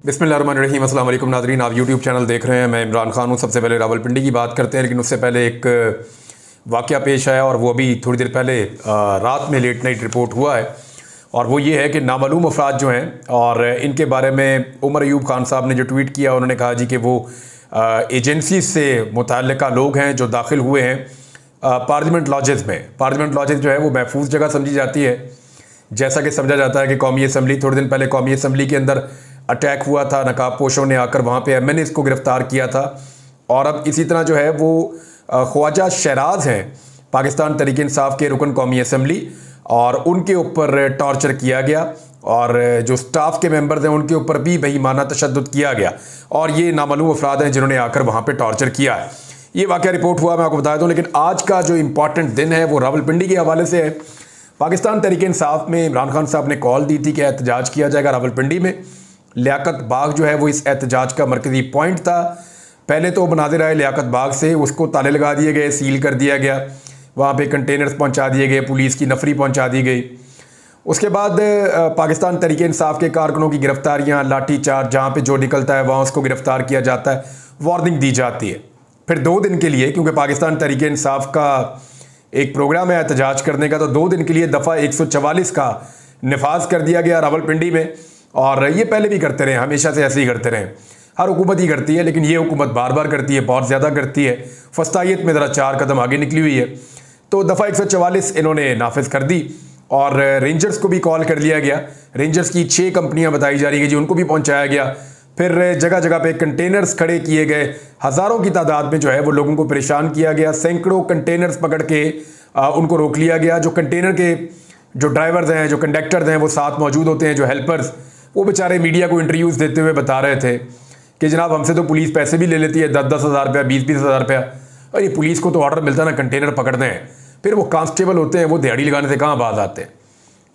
बिस्मिल्लाहिर्रहमानिर्रहीम। अस्सलाम वालेकुम नाज़रीन, आप यूट्यूब चैनल देख रहे हैं। मैं इमरान खान हूँ। सबसे पहले रावलपिंडी की बात करते हैं, लेकिन उससे पहले एक वाक़या पेश आया और वो अभी थोड़ी देर पहले रात में लेट नाइट रिपोर्ट हुआ है, और वो ये है कि नामालूम अफराद जो हैं, और इनके बारे में उमर अयूब खान साहब ने जो ट्वीट किया, उन्होंने कहा जी कि वो एजेंसी से मुतल्लिका लोग हैं जो दाखिल हुए हैं पार्लियामेंट लॉजेस में। पार्लियामेंट लॉजेस जो है वो महफूज जगह समझी जाती है, जैसा कि समझा जाता है कि कौमी असम्बली, थोड़े दिन पहले कौमी असम्बली के अंदर अटैक हुआ था, नकाब पोशों ने आकर वहाँ पे एमएनएस को गिरफ़्तार किया था। और अब इसी तरह जो है वो ख्वाजा शहराज हैं, पाकिस्तान तहरीक इंसाफ के रुकन कौमी असम्बली, और उनके ऊपर टॉर्चर किया गया, और जो स्टाफ के मेंबर्स हैं उनके ऊपर भी बेईमाना तशद्दुद किया गया, और ये नामालूम अफराद हैं जिन्होंने आकर वहाँ पर टॉर्चर किया है। ये वाक़या रिपोर्ट हुआ, मैं आपको बता दूँ। लेकिन आज का जो इम्पॉर्टेंट दिन है वो रावलपिंडी के हवाले से है। पाकिस्तान तहरीक इंसाफ में इमरान खान साहब ने कॉल दी थी कि एहतजाज किया जाएगा रावलपिंडी में। लियाकत बाग जो है वो इस एहतजाज का मरकज़ी पॉइंट था। पहले तो मनाज़िर आए लियाकत बाग से, उसको ताले लगा दिए गए, सील कर दिया गया, वहाँ पे कंटेनर्स पहुँचा दिए गए, पुलिस की नफरी पहुँचा दी गई। उसके बाद पाकिस्तान तहरीक इंसाफ के कारकुनों की गिरफ्तारियाँ, लाठी चार्ज, जहाँ पे जो निकलता है वहाँ उसको गिरफ़्तार किया जाता है, वार्निंग दी जाती है। फिर 2 दिन के लिए, क्योंकि पाकिस्तान तहरीक इंसाफ का एक प्रोग्राम है एहतजाज करने का, तो 2 दिन के लिए दफ़ा 144 का नफाज कर दिया गया रावलपिंडी में। और ये पहले भी करते रहे, हमेशा से ऐसे ही करते रहे, हर हुकूमत ही करती है, लेकिन ये हुकूमत बार बार करती है, बहुत ज़्यादा करती है, फस्तायत में ज़रा 4 कदम आगे निकली हुई है। तो दफ़ा 144 इन्होंने नाफिज कर दी, और रेंजर्स को भी कॉल कर लिया गया। रेंजर्स की 6 कंपनियाँ बताई जा रही है जी, उनको भी पहुँचाया गया। फिर जगह जगह पे कंटेनर्स खड़े किए गए, हज़ारों की तादाद में जो है वो लोगों को परेशान किया गया। सैकड़ों कंटेनर्स पकड़ के उनको रोक लिया गया। जो कंटेनर के जो ड्राइवर्स हैं, जो कंडक्टर्स हैं, वो साथ मौजूद होते हैं, जो हेल्पर्स, वो बेचारे मीडिया को इंटरव्यूज़ देते हुए बता रहे थे कि जनाब हमसे तो पुलिस पैसे भी ले लेती है, 10-10 हज़ार रुपया, 20-20 हज़ार रुपया, और ये पुलिस को तो ऑर्डर मिलता है ना कंटेनर पकड़ते हैं, फिर वो कांस्टेबल होते हैं, वो दिहाड़ी लगाने से कहाँ बाज आते हैं।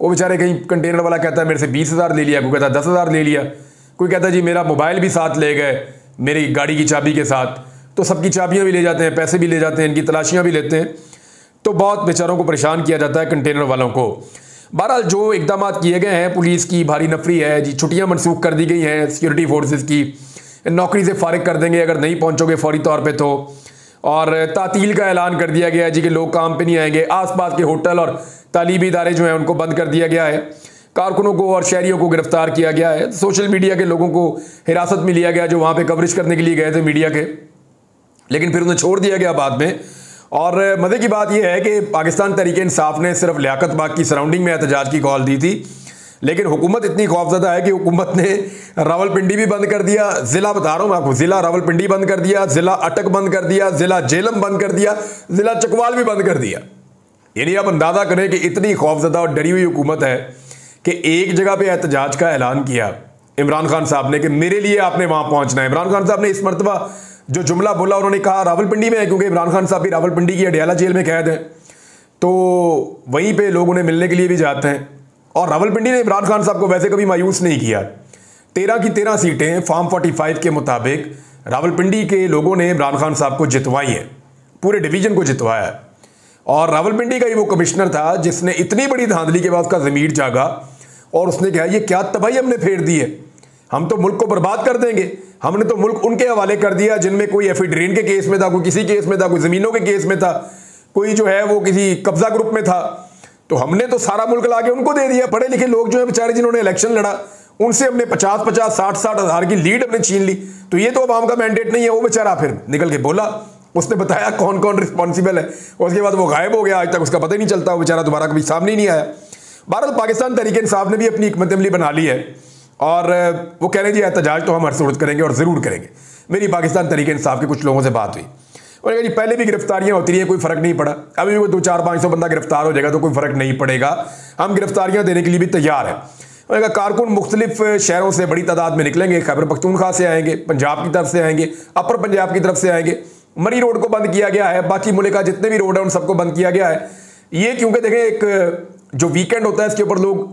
वो बेचारे, कहीं कंटेनर वाला कहता है मेरे से 20 हज़ार ले लिया, कोई कहता है 10 हज़ार ले लिया, कोई कहता है जी मेरा मोबाइल भी साथ ले गए मेरी गाड़ी की चाबी के साथ, तो सबकी चाबियाँ भी ले जाते हैं, पैसे भी ले जाते हैं, इनकी तलाशियाँ भी लेते हैं। तो बहुत बेचारों को परेशान किया जाता है, कंटेनर वालों को। बहरहाल जो इकदाम किए गए हैं, पुलिस की भारी नफरी है जी, छुट्टियां मनसूख कर दी गई हैं सिक्योरिटी फोर्सेस की, नौकरी से फारिग कर देंगे अगर नहीं पहुंचोगे फौरी तौर पे तो, और तातील का ऐलान कर दिया गया है जी कि लोग काम पे नहीं आएंगे। आसपास के होटल और तालीमी इदारे जो हैं उनको बंद कर दिया गया है। कारकुनों को और शहरियों को गिरफ्तार किया गया है। सोशल मीडिया के लोगों को हिरासत में लिया गया जो वहाँ पर कवरेज करने के लिए गए थे मीडिया के, लेकिन फिर उन्हें छोड़ दिया गया बाद में। और मज़े की बात यह है कि पाकिस्तान तहरीक इंसाफ ने सिर्फ लियाकत बाग की सराउंडिंग में एहतजाज की कॉल दी थी, लेकिन हुकूमत इतनी खौफजदा है कि हुकूमत ने रावलपिंडी भी बंद कर दिया, ज़िला बता रहा हूँ मैं आपको, ज़िला रावलपिंडी बंद कर दिया, ज़िला अटक बंद कर दिया, ज़िला जेलम बंद कर दिया, ज़िला चकवाल भी बंद कर दिया। यानी आप अंदाज़ा करें कि इतनी खौफजदा और डरी हुई हुकूमत है कि एक जगह पर एहतजाज का ऐलान किया इमरान खान साहब ने कि मेरे लिए आपने वहाँ पहुँचना है। इमरान खान साहब ने इस मरतबा जो जुमला बोला, उन्होंने कहा रावलपिंडी में है, क्योंकि इमरान खान साहब भी रावलपिंडी की अडियाला जेल में कैद हैं, तो वहीं पे लोग उन्हें मिलने के लिए भी जाते हैं। और रावलपिंडी ने इमरान खान साहब को वैसे कभी मायूस नहीं किया। 13 की 13 सीटें फॉर्म 45 के मुताबिक रावलपिंडी के लोगों ने इमरान खान साहब को जितवाई हैं, पूरे डिवीजन को जितवाया है। और रावलपिंडी का ही वो कमिश्नर था जिसने इतनी बड़ी धांधली के बाद उसका ज़मीर जागा और उसने कहा ये क्या तबाही हमने फेर दी है, हम तो मुल्क को बर्बाद कर देंगे। हमने तो मुल्क उनके हवाले कर दिया जिनमें कोई एफिड्रेन के केस में था, कोई किसी केस में था, कोई ज़मीनों के केस में था, कोई जो है वो किसी कब्जा ग्रुप में था, तो हमने तो सारा मुल्क लाके उनको दे दिया। पढ़े लिखे लोग जो है बेचारे जिन्होंने इलेक्शन लड़ा, उनसे हमने 50-50, 60-60 हज़ार की लीड हमने छीन ली, तो ये तो अवाम का मैंडेट नहीं है। वो बेचारा फिर निकल के बोला, उसने बताया कौन कौन रिस्पॉन्सिबल है, और उसके बाद वो गायब हो गया, आज तक उसका पता ही नहीं चलता, वो बेचारा दोबारा कभी सामने ही नहीं आया। भारत पाकिस्तान तहरीक इंसाफ ने भी अपनी हिकमत अमली बना ली है, और वो कह रहे हैं जी एहतजाज तो हम हर सूरत करेंगे और ज़रूर करेंगे। मेरी पाकिस्तान तहरीक इंसाफ के कुछ लोगों से बात हुई, उन्होंने कहा जी पहले भी गिरफ्तारियां होती रही है, कोई फ़र्क नहीं पड़ा, अभी भी कोई 200-400-500 बंदा गिरफ्तार हो जाएगा तो कोई फ़र्क नहीं पड़ेगा, हम गिरफ्तारियां देने के लिए भी तैयार हैं। उन्होंने कहा कारकुन मुख्तलिफ शहरों से बड़ी तादाद में निकलेंगे, खैबर पख्तूनख्वा से आएंगे, पंजाब की तरफ से आएंगे, अपर पंजाब की तरफ से आएंगे। मरी रोड को बंद किया गया है, बाकी मुल्क का जितने भी रोड है उन सबको बंद किया गया है। ये क्योंकि देखें एक जो वीकेंड होता है इसके ऊपर लोग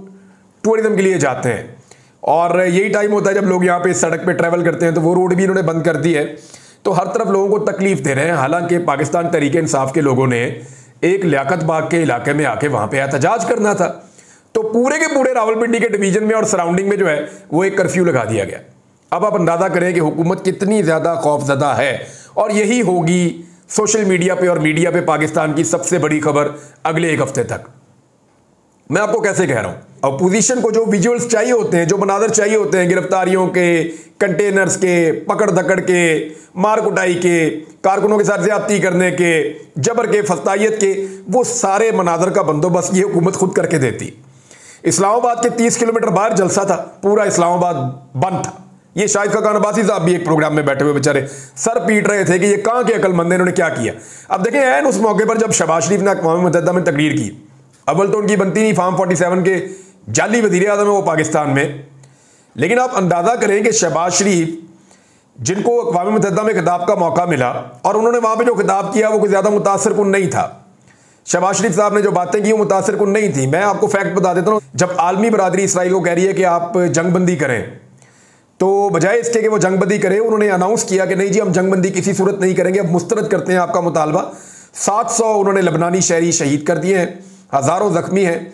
टूरिज्म के लिए जाते हैं, और यही टाइम होता है जब लोग यहाँ पे सड़क पे ट्रैवल करते हैं, तो वो रोड भी इन्होंने बंद कर दी है। तो हर तरफ लोगों को तकलीफ दे रहे हैं। हालांकि पाकिस्तान तहरीक इंसाफ के लोगों ने एक लियाकत बाग के इलाके में आके वहाँ पे एहतजाज करना था, तो पूरे के पूरे रावलपिंडी के डिवीजन में और सराउंडिंग में जो है वो एक कर्फ्यू लगा दिया गया। अब आप अंदाजा करें कि हुकूमत कितनी ज़्यादा खौफजदा है, और यही होगी सोशल मीडिया पे और मीडिया पे पाकिस्तान की सबसे बड़ी खबर अगले एक हफ्ते तक। मैं आपको कैसे कह रहा हूं, अपोजिशन को जो विजुअल्स चाहिए होते हैं, जो मनाजर चाहिए होते हैं, गिरफ्तारियों के, कंटेनर्स के, पकड़ धकड़ के, मार कुटाई के, कारकुनों के साथ ज्यादती करने के, जबर के, फस्तायत के, वो सारे मनाजर का बंदोबस्त ये हुकूमत खुद करके देती। इस्लामाबाद के 30 किलोमीटर बाहर जलसा था, पूरा इस्लामाबाद बंद था। ये शाहिद खान अब्बासी साहब भी एक प्रोग्राम में बैठे हुए बेचारे सर पीट रहे थे कि ये कहां के अकलमंद, इन्होंने क्या किया। अब देखें, ऐन उस मौके पर जब शहबाज शरीफ ने अक़वाम मुत्तहिदा में तकरीर की, अव्वल तो उनकी बनती नहीं, फार्म 47 के जाली वज़ीर आज़म है वो पाकिस्तान में, लेकिन आप अंदाज़ा करें कि शहबाज शरीफ जिनको अक़वाम मुत्तहिदा में खिताब का मौका मिला, और उन्होंने वहाँ पे जो खिताब किया वो कोई ज़्यादा मुतासर कुन नहीं था। शहबाज शरीफ साहब ने जो बातें की वो मुतासर कुन नहीं थी। मैं आपको फैक्ट बता देता हूँ, जब आलमी बरादरी इसराइल को कह रही है कि आप जंगबंदी करें, तो बजाय इसके कि वो जंगबंदी करें, उन्होंने अनाउंस किया कि नहीं जी, हम जंगबंदी किसी सूरत नहीं करेंगे, अब मुस्तरद करते हैं आपका मुतालबा। 700 उन्होंने लबनानी शहरी शहीद कर दिए हैं, हज़ारों ज़ख्मी हैं,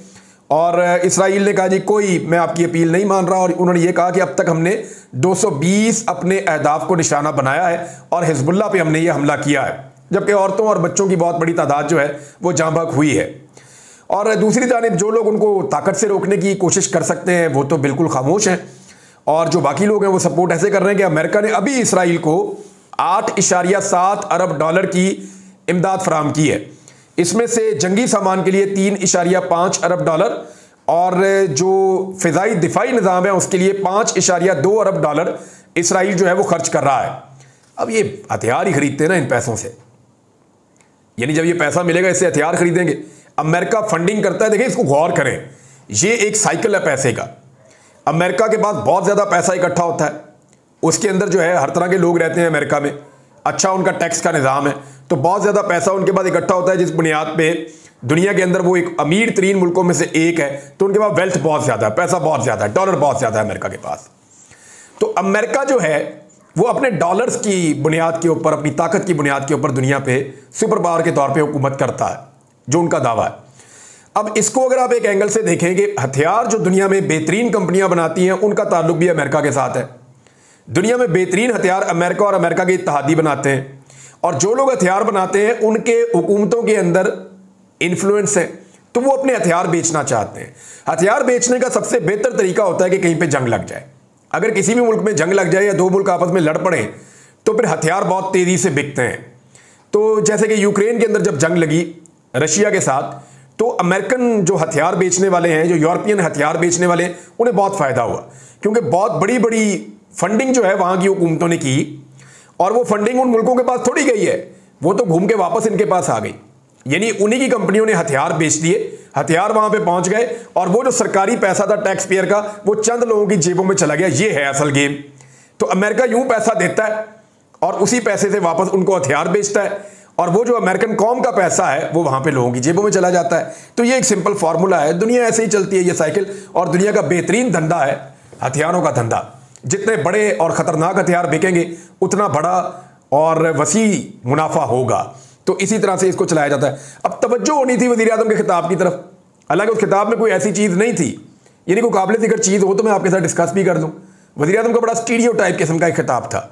और इसराइल ने कहा जी कोई मैं आपकी अपील नहीं मान रहा, और उन्होंने ये कहा कि अब तक हमने 220 अपने अहदाफ को निशाना बनाया है और हिजबुल्लाह पे हमने ये हमला किया है, जबकि औरतों और बच्चों की बहुत बड़ी तादाद जो है वो जाँ बहक हुई है। और दूसरी जानिब जो लोग उनको ताकत से रोकने की कोशिश कर सकते हैं वो तो बिल्कुल खामोश हैं, और जो बाकी लोग हैं वो सपोर्ट ऐसे कर रहे हैं कि अमेरिका ने अभी इसराइल को 8.7 अरब डॉलर की इमदाद फराहम की है। इसमें से जंगी सामान के लिए 3.5 अरब डॉलर, और जो फ़िज़ाई दिफाई निज़ाम है उसके लिए 5.2 अरब डॉलर इसराइल जो है वो खर्च कर रहा है। अब ये हथियार ही खरीदते हैं ना इन पैसों से, यानी जब ये पैसा मिलेगा इससे हथियार खरीदेंगे। अमेरिका फंडिंग करता है, देखिए इसको गौर करें, ये एक साइकिल है पैसे का। अमेरिका के पास बहुत ज़्यादा पैसा इकट्ठा होता है, उसके अंदर जो है हर तरह के लोग रहते हैं अमेरिका में, अच्छा उनका टैक्स का निज़ाम है, तो बहुत ज़्यादा पैसा उनके पास इकट्ठा होता है, जिस बुनियाद पे दुनिया के अंदर वो एक अमीर तरीन मुल्कों में से एक है। तो उनके पास वेल्थ बहुत ज़्यादा है, पैसा बहुत ज़्यादा है, डॉलर बहुत ज़्यादा है अमेरिका के पास। तो अमेरिका जो है वो अपने डॉलर्स की बुनियाद के ऊपर, अपनी ताकत की बुनियाद के ऊपर दुनिया पे सुपर पावर के तौर पे हुकूमत करता है, जो उनका दावा है। अब इसको अगर आप एक एंगल से देखें कि हथियार जो दुनिया में बेहतरीन कंपनियां बनाती हैं उनका ताल्लुक भी अमेरिका के साथ है। दुनिया में बेहतरीन हथियार अमेरिका और अमेरिका के इत्तहादी बनाते हैं, और जो लोग हथियार बनाते हैं उनके हुकूमतों के अंदर इन्फ्लुएंस है, तो वो अपने हथियार बेचना चाहते हैं। हथियार बेचने का सबसे बेहतर तरीका होता है कि कहीं पे जंग लग जाए। अगर किसी भी मुल्क में जंग लग जाए या दो मुल्क आपस में लड़ पड़े तो फिर हथियार बहुत तेजी से बिकते हैं। तो जैसे कि यूक्रेन के अंदर जब जंग लगी रशिया के साथ, तो अमेरिकन जो हथियार बेचने वाले हैं, जो यूरोपियन हथियार बेचने वाले हैं, उन्हें बहुत फ़ायदा हुआ, क्योंकि बहुत बड़ी बड़ी फंडिंग जो है वहाँ की हुकूमतों ने की, और वो फंडिंग उन मुल्कों के पास थोड़ी गई है, वो तो घूम के वापस इनके पास आ गई। यानी उन्हीं की कंपनियों ने हथियार बेच दिए, हथियार वहाँ पे पहुँच गए, और वो जो सरकारी पैसा था टैक्स पेयर का वो चंद लोगों की जेबों में चला गया। ये है असल गेम। तो अमेरिका यूँ पैसा देता है और उसी पैसे से वापस उनको हथियार बेचता है, और वो जो अमेरिकन कौम का पैसा है वो वहाँ पे लोगों की जेबों में चला जाता है। तो ये एक सिंपल फार्मूला है, दुनिया ऐसे ही चलती है ये साइकिल, और दुनिया का बेहतरीन धंधा है हथियारों का धंधा। जितने बड़े और ख़तरनाक हथियार बिकेंगे उतना बड़ा और वसी मुनाफा होगा। तो इसी तरह से इसको चलाया जाता है। अब तवज्जो होनी थी वज़ीर आज़म के खिताब की तरफ, हालांकि उस खिताब में कोई ऐसी चीज़ नहीं थी, यानी कोई काबिल ज़िक्र चीज़ हो तो मैं आपके साथ डिस्कस भी कर दूँ। वज़ीर आज़म का बड़ा स्टीरियोटाइप किस्म का एक खिताब था।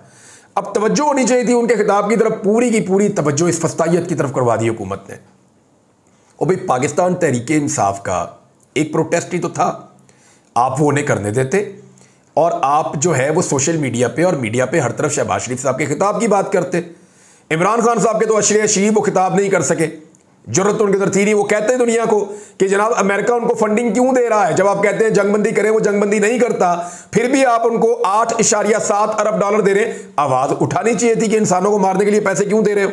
अब तवज्जो होनी चाहिए थी उनके खिताब की तरफ, पूरी की पूरी तवज्जो इस फस्तायत की तरफ करवा दी हुकूमत ने। और भाई पाकिस्तान तहरीक इंसाफ का एक प्रोटेस्ट ही तो था, आप वो उन्हें करने देते, और आप जो है वो सोशल मीडिया पे और मीडिया पे हर तरफ शहबाज शरीफ साहब के खिताब की बात करते। इमरान खान साहब के तो अशरे अशीब वो खिताब नहीं कर सके, जरूरत तो उनके अंदर थी नहीं। वो कहते हैं दुनिया को कि जनाब अमेरिका उनको फंडिंग क्यों दे रहा है, जब आप कहते हैं जंगबंदी करें वो जंगबंदी नहीं करता, फिर भी आप उनको 8.7 अरब डॉलर दे रहे हैं। आवाज़ उठानी चाहिए थी कि इंसानों को मारने के लिए पैसे क्यों दे रहे हो,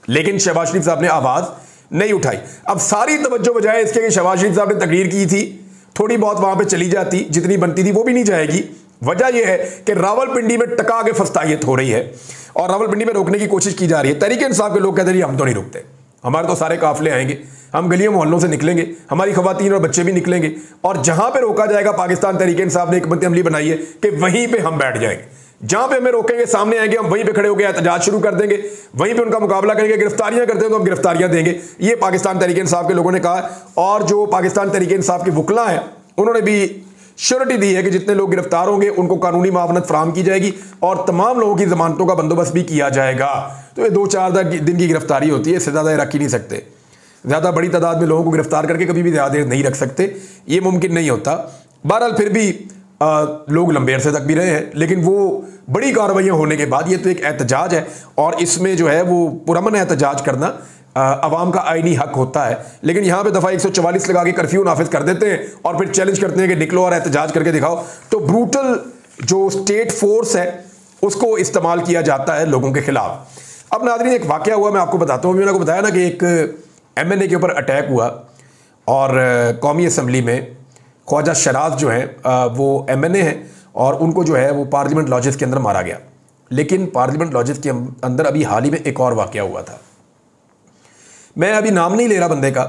लेकिन शहबाज शरीफ साहब ने आवाज़ नहीं उठाई। अब सारी तवज्जो बजाय इसके कि शहबाज शरीफ साहब ने तकरीर की थी, थोड़ी बहुत वहाँ पर चली जाती, जितनी बनती थी वो भी नहीं जाएगी। वजह यह है कि रावलपिंडी में टका के फस्तायत हो रही है, और रावलपिंडी में रोकने की कोशिश की जा रही है। तहरीक इंसाफ के लोग कहते हैं हम तो नहीं रुकते, हमारे तो सारे काफिले आएंगे, हम गलियों मोहल्लों से निकलेंगे, हमारी खवातीन और बच्चे भी निकलेंगे, और जहां पे रोका जाएगा पाकिस्तान तहरीक इंसाफ ने एक हिकमत अमली बनाई है कि वहीं पे हम बैठ जाएंगे। जहां पे हमें रोकेंगे सामने आएंगे, हम वहीं पे खड़े होकर एहतजाज शुरू कर देंगे, वहीं पे उनका मुकाबला करेंगे। गिरफ्तारियां करते हैं तो हम गिरफ्तारियां देंगे। ये पाकिस्तान तहरीक इंसाफ के लोगों ने कहा, और जो पाकिस्तान तहरीक इंसाफ के वकला हैं उन्होंने भी श्योरिटी दी है कि जितने लोग गिरफ्तार होंगे उनको कानूनी मावनत फराहम की जाएगी और तमाम लोगों की जमानतों का बंदोबस्त भी किया जाएगा। तो ये 2-4 दिन की गिरफ्तारी होती है, इससे ज़्यादा रख ही नहीं सकते। ज़्यादा बड़ी तादाद में लोगों को गिरफ्तार करके कभी भी ज़्यादा देर नहीं रख सकते, ये मुमकिन नहीं होता। बहरहाल फिर भी लोग लंबे अरसे तक भी रहे हैं, लेकिन वो बड़ी कार्रवाइयाँ होने के बाद ये तो एक एहतजाज है और इसमें जो है वो पुरअमन एहतजाज करना अवाम का आईनी हक होता है। लेकिन यहाँ पे दफ़ा 144 लगा के कर्फ्यू नाफिज कर देते हैं और फिर चैलेंज करते हैं कि निकलो और एहतजाज करके दिखाओ। तो ब्रूटल जो स्टेट फोर्स है उसको इस्तेमाल किया जाता है लोगों के खिलाफ। अब नाज़रीन एक वाक़या हुआ, मैं आपको बताता हूँ। मैंने आपको बताया ना कि एक MNA के ऊपर अटैक हुआ और कौमी असम्बली में ख्वाजा शराज जो हैं वो MNA हैं और उनको जो है वो पार्लियामेंट लॉजेस के अंदर मारा गया। लेकिन पार्लियामेंट लॉजेस के अंदर अभी हाल ही में एक और वाक़या हुआ था। मैं अभी नाम नहीं ले रहा बंदे का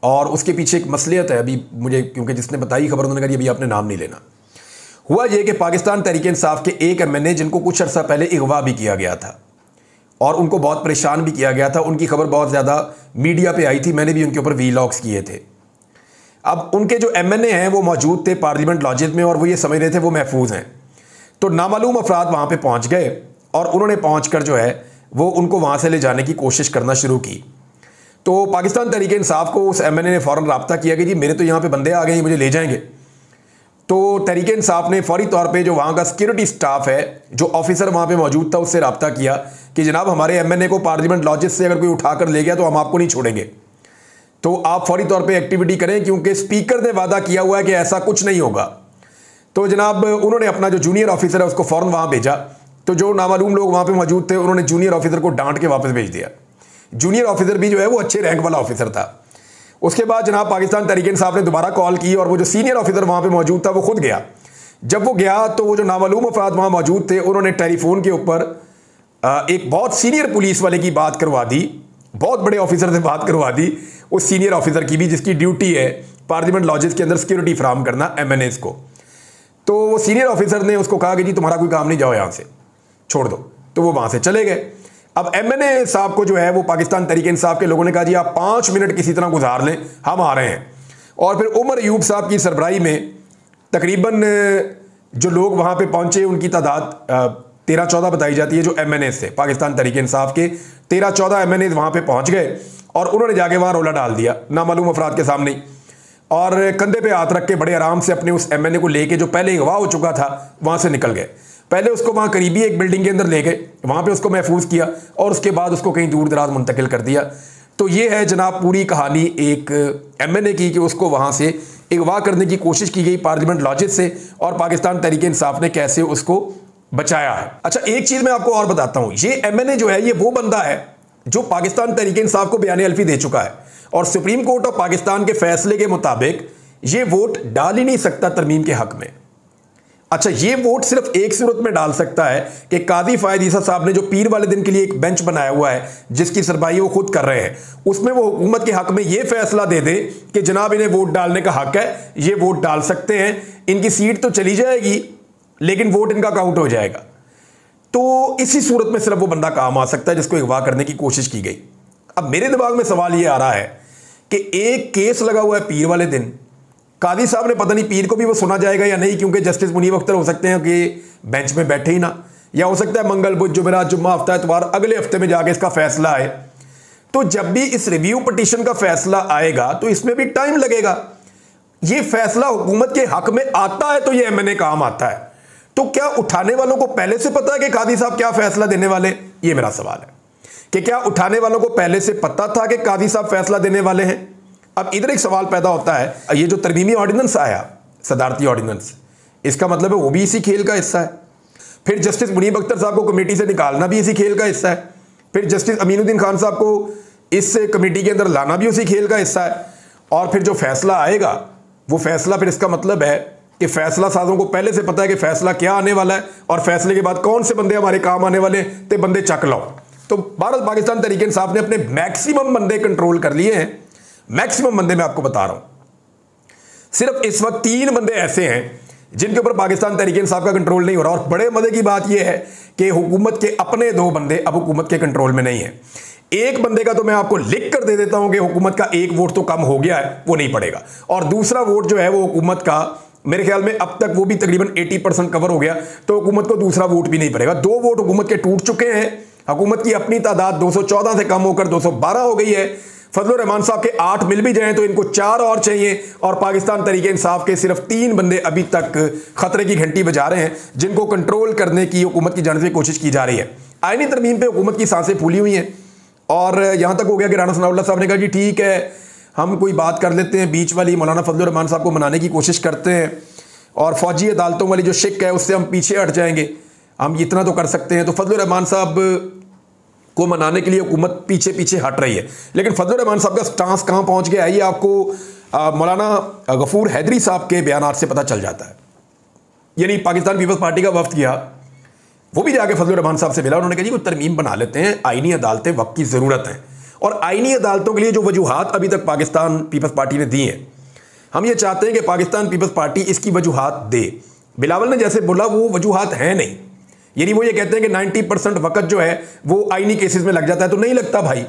और उसके पीछे एक मसलियत है अभी मुझे, क्योंकि जिसने बताई खबर उन्होंने कहा अभी आपने नाम नहीं लेना। हुआ ये कि पाकिस्तान तहरीक इंसाफ के एक MNA जिनको कुछ अर्सा पहले अगवा भी किया गया था और उनको बहुत परेशान भी किया गया था, उनकी खबर बहुत ज़्यादा मीडिया पे आई थी, मैंने भी उनके ऊपर वीलॉग्स किए थे। अब उनके जो MNA हैं वो मौजूद थे पार्लियामेंट लॉजेस में और वो ये समझ रहे थे वो महफूज हैं। तो नामालूम अफराद वहाँ पर पहुँच गए और उन्होंने पहुँच कर जो है वो उनको वहाँ से ले जाने की कोशिश करना शुरू की। तो पाकिस्तान तहरीक इंसाफ को उस MNA ने फ़ौरन रब्ता किया कि जी मेरे तो यहाँ पे बंदे आ गए, मुझे ले जाएंगे। तो तहरीक इंसाफ ने फौरी तौर पे जो वहाँ का सिक्योरिटी स्टाफ है, जो ऑफिसर वहाँ पे मौजूद था, उससे रब्ता किया कि जनाब हमारे MNA को पार्लियामेंट लॉजेस से अगर कोई उठा कर ले गया तो हम आपको नहीं छोड़ेंगे, तो आप फौरी तौर पर एक्टिविटी करें क्योंकि स्पीकर ने वादा किया हुआ है कि ऐसा कुछ नहीं होगा। तो जनाब उन्होंने अपना जो जूनियर ऑफिसर है उसको फ़ौरन वहाँ भेजा। तो जो नामालूम लोग वहाँ पर मौजूद थे उन्होंने जूनियर ऑफिसर को डांट के वापस भेज दिया। जूनियर ऑफिसर भी जो है वो अच्छे रैंक वाला ऑफिसर था। उसके बाद जनाब पाकिस्तान तहरीक इंसाफ ने दोबारा कॉल की और वो जो सीनियर ऑफिसर वहाँ पे मौजूद था वो खुद गया। जब वो गया तो वो जो नामालूम अफराद वहाँ मौजूद थे उन्होंने टेलीफोन के ऊपर एक बहुत सीनियर पुलिस वाले की बात करवा दी, बहुत बड़े ऑफिसर से बात करवा दी, उस सीनियर ऑफिसर की भी जिसकी ड्यूटी है पार्लियामेंट लॉजेस के अंदर सिक्योरिटी फराहम करना MNAs को। तो वो सीनियर ऑफिसर ने उसको कहा कि जी तुम्हारा कोई काम नहीं, जाओ यहाँ से, छोड़ दो। तो वो वहाँ से चले गए। अब MNA साहब को जो है वो पाकिस्तान तहरीक इंसाफ के लोगों ने कहा जी आप 5 मिनट किसी तरह गुजार लें, हम आ रहे हैं। और फिर उमर अयूब साहब की सरबराही में तकरीबन जो लोग वहाँ पे पहुँचे उनकी तादाद 13-14 बताई जाती है, जो MNAs थे पाकिस्तान तहरीक इंसाफ के 13-14 MNAs वहाँ पे पहुँच गए और उन्होंने जाके वहाँ रोला डाल दिया नामालूम अफराद के सामने और कंधे पे हाथ रख के बड़े आराम से अपने उस MNA को लेके जो पहले अगवा हो चुका था वहाँ से निकल गए। पहले उसको वहाँ करीबी एक बिल्डिंग के अंदर ले गए, वहाँ पे उसको महफूज किया और उसके बाद उसको कहीं दूर दराज मुंतकिल कर दिया। तो ये है जनाब पूरी कहानी एक MNA की कि उसको वहाँ से अगवा करने की कोशिश की गई पार्लियामेंट लॉजेस से और पाकिस्तान तहरीक इंसाफ ने कैसे उसको बचाया है। अच्छा एक चीज़ मैं आपको और बताता हूँ, ये MNA जो है ये वो बंदा है जो पाकिस्तान तहरीक इंसाफ को बयान अल्फी दे चुका है और सुप्रीम कोर्ट ऑफ पाकिस्तान के फैसले के मुताबिक ये वोट डाल ही नहीं सकता तरमीम के हक में। अच्छा ये वोट सिर्फ एक सूरत में डाल सकता है कि काजी फायद ईसा साहब ने जो पीर वाले दिन के लिए एक बेंच बनाया हुआ है जिसकी सरबराही वो खुद कर रहे हैं, उसमें वो हुकूमत के हक में ये फैसला दे दे कि जनाब इन्हें वोट डालने का हक है, ये वोट डाल सकते हैं, इनकी सीट तो चली जाएगी लेकिन वोट इनका काउंट हो जाएगा। तो इसी सूरत में सिर्फ वो बंदा काम आ सकता है जिसको अगवा करने की कोशिश की गई। अब मेरे दिमाग में सवाल ये आ रहा है कि एक केस लगा हुआ है पीर वाले दिन, कादी साहब ने पता नहीं पीर को भी वो सुना जाएगा या नहीं, क्योंकि जस्टिस मुनीब अख्तर हो सकते हैं कि बेंच में बैठे ही ना, या हो सकता है मंगल बुध जुमेरात जुम्मा हफ्ता इतवार अगले हफ्ते में जाके इसका फैसला आए। तो जब भी इस रिव्यू पिटीशन का फैसला आएगा तो इसमें भी टाइम लगेगा। ये फैसला हुकूमत के हक में आता है तो ये MNA काम आता है। तो क्या उठाने वालों को पहले से पता है कि कादी साहब क्या फैसला देने वाले? ये मेरा सवाल है कि क्या उठाने वालों को पहले से पता था कि कादी साहब फैसला देने वाले हैं? अब इधर एक सवाल पैदा होता है, ये जो तरमीमी ऑर्डिनेंस आया, सदारती ऑर्डिनेंस, इसका मतलब है वो भी इसी खेल का हिस्सा है। फिर जस्टिस मुनीब अख्तर साहब को कमेटी से निकालना भी इसी खेल का हिस्सा है। फिर जस्टिस अमीनुद्दीन खान साहब को इस कमेटी के अंदर लाना भी उसी खेल का हिस्सा है। और फिर जो फैसला आएगा वो फैसला, फिर इसका मतलब है कि फैसला साजों को पहले से पता है कि फैसला क्या आने वाला है और फैसले के बाद कौन से बंदे हमारे काम आने वाले, तो बंदे चक लो। तो भारत पाकिस्तान तहरीक इंसाफ ने अपने मैक्सिमम बंदे कंट्रोल कर लिए हैं। मैक्सिमम बंदे मैं आपको बता रहा हूं। सिर्फ इस वक्त 3 बंदे ऐसे हैं जिनके ऊपर पाकिस्तान तहरीक इंसाफ का कंट्रोल नहीं हो रहा। और बड़े मजे की बात यह है कि हुकूमत के अपने 2 बंदे अब हुकूमत के कंट्रोल में नहीं है। एक बंदे का तो मैं आपको लिख कर दे देता हूं कि हुकूमत का 1 वोट तो कम हो गया है, वो नहीं पड़ेगा, और दूसरा वोट जो है वो हुकूमत का मेरे ख्याल में अब तक वो भी तकरीबन 80% कवर हो गया, तो हुकूमत को दूसरा वोट भी नहीं पड़ेगा। 2 वोट हुकूमत के टूट चुके हैं। हुकूमत की अपनी तादाद 214 से कम होकर 212 हो गई है। फजलुर रहमान साहब के 8 मिल भी जाएं तो इनको 4 और चाहिए, और पाकिस्तान तहरीक इंसाफ के सिर्फ 3 बंदे अभी तक खतरे की घंटी बजा रहे हैं, जिनको कंट्रोल करने की हुकूमत की जानिब से कोशिश की जा रही है। आईनी तरमीम पे हुकूमत की सांसें फूली हुई हैं, और यहां तक हो गया कि राना सनाउल्लाह साहब ने कहा कि ठीक है, हम कोई बात कर लेते हैं बीच वाली, मौलाना फजलुर रहमान साहब को मनाने की कोशिश करते हैं, और फौजी अदालतों वाली जो शिक है उससे हम पीछे हट जाएंगे, हम इतना तो कर सकते हैं। तो फजलुर रहमान साहब को मनाने के लिए हुकूमत पीछे पीछे हट रही है। लेकिन फजलुर रहमान साहब का स्टांस कहां पहुंच गया है, ये आपको मौलाना गफूर हैदरी साहब के बयानात से पता चल जाता है। यानी पाकिस्तान पीपल्स पार्टी का वफ्द किया, वो भी जाके फजलुर रहमान साहब से मिला, उन्होंने कहा जी कोई तरमीम बना लेते हैं, आईनी अदालतें वक्त की ज़रूरत है। और आईनी अदालतों के लिए जो वजूहात अभी तक पाकिस्तान पीपल्स पार्टी ने दी हैं, हम ये चाहते हैं कि पाकिस्तान पीपल्स पार्टी इसकी वजूहात दे। बिलावल ने जैसे बोला वो वजूहात हैं नहीं, यानी वो ये कहते हैं कि 90% वक्त जो है वो आईनी केसेस में लग जाता है, तो नहीं लगता भाई।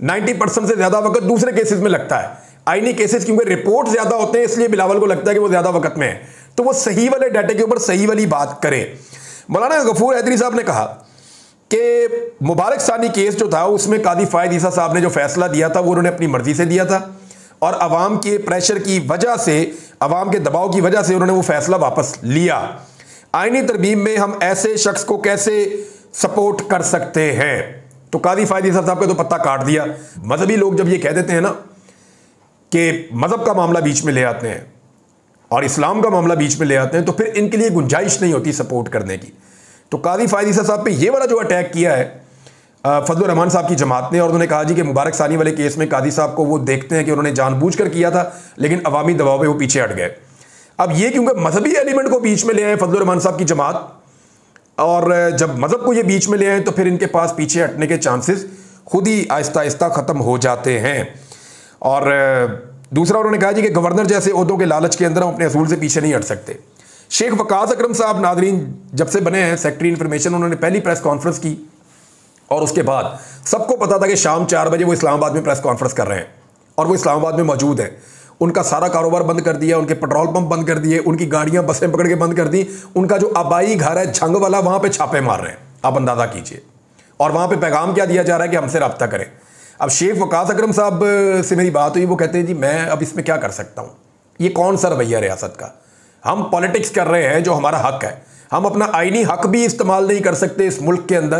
90% से ज़्यादा वक्त दूसरे केसेस में लगता है। आईनी केसेस क्योंकि रिपोर्ट ज़्यादा होते हैं, इसलिए बिलावल को लगता है कि वो ज़्यादा वक्त में है, तो वो सही वाले डाटे के ऊपर सही वाली बात करे। मौलाना गफूर हैदरी साहब ने कहा कि मुबारक सानी केस जो था उसमें कादी फायद ईसा साहब ने जो फैसला दिया था वो उन्होंने अपनी मर्जी से दिया था, और अवाम के प्रेशर की वजह से, अवाम के दबाव की वजह से उन्होंने वो फैसला वापस लिया। आईनी तरमीम में हम ऐसे शख्स को कैसे सपोर्ट कर सकते हैं? तो कादी फायद ईसा साहब का तो पत्ता काट दिया। मजहबी लोग जब ये कह देते हैं ना कि मजहब का मामला बीच में ले आते हैं और इस्लाम का मामला बीच में ले आते हैं, तो फिर इनके लिए गुंजाइश नहीं होती सपोर्ट करने की। तो कादी फायद ईसा साहब पे ये वाला जो अटैक किया है फजलुर रहमान साहब की जमात ने, और उन्होंने कहा जी कि मुबारक सानी वाले केस में कादी साहब को वो देखते हैं कि उन्होंने जानबूझकर किया था, लेकिन अवामी दबाव पे वो पीछे हट गए। अब ये क्योंकि मजहबी एलिमेंट को बीच में ले आए फजलुर रहमान साहब की जमात, और जब मजहब को ये बीच में ले आए तो फिर इनके पास पीछे हटने के चांसेस खुद ही आहिस्ता आहिस्ता ख़त्म हो जाते हैं। और दूसरा उन्होंने कहा जी कि गवर्नर जैसे ओहदों के लालच के अंदर हम अपने असूल से पीछे नहीं हट सकते। शेख वकास अकरम साहब नादरीन जब से बने हैं सेक्रेटरी इन्फॉर्मेशन, उन्होंने पहली प्रेस कॉन्फ्रेंस की, और उसके बाद सबको पता था कि शाम 4 बजे वो इस्लामाबाद में प्रेस कॉन्फ्रेंस कर रहे हैं, और वो इस्लामाबाद में मौजूद हैं। उनका सारा कारोबार बंद कर दिया, उनके पेट्रोल पंप बंद कर दिए, उनकी गाड़ियां बसें पकड़ के बंद कर दी, उनका जो आबाई घर है झंग वाला वहां पे छापे मार रहे हैं, आप अंदाजा कीजिए। और वहां पे पैगाम क्या दिया जा रहा है कि हमसे रब्ता करें। अब शेख वकास अकरम साहब से मेरी बात हुई, वो कहते हैं जी मैं अब इसमें क्या कर सकता हूँ, ये कौन सा रवैया रियासत का, हम पॉलिटिक्स कर रहे हैं जो हमारा हक है, हम अपना आईनी हक भी इस्तेमाल नहीं कर सकते इस मुल्क के अंदर,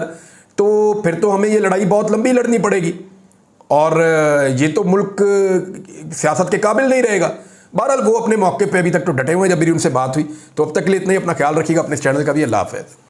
तो फिर तो हमें ये लड़ाई बहुत लंबी लड़नी पड़ेगी, और ये तो मुल्क सियासत के काबिल नहीं रहेगा। बहरहाल वो अपने मौके पे अभी तक तो डटे हुए हैं। जब मेरी उनसे बात हुई, तो अब तक के लिए इतना ही। अपना ख्याल रखिएगा, अपने इस चैनल का भी। अल्लाह हाफ़िज़।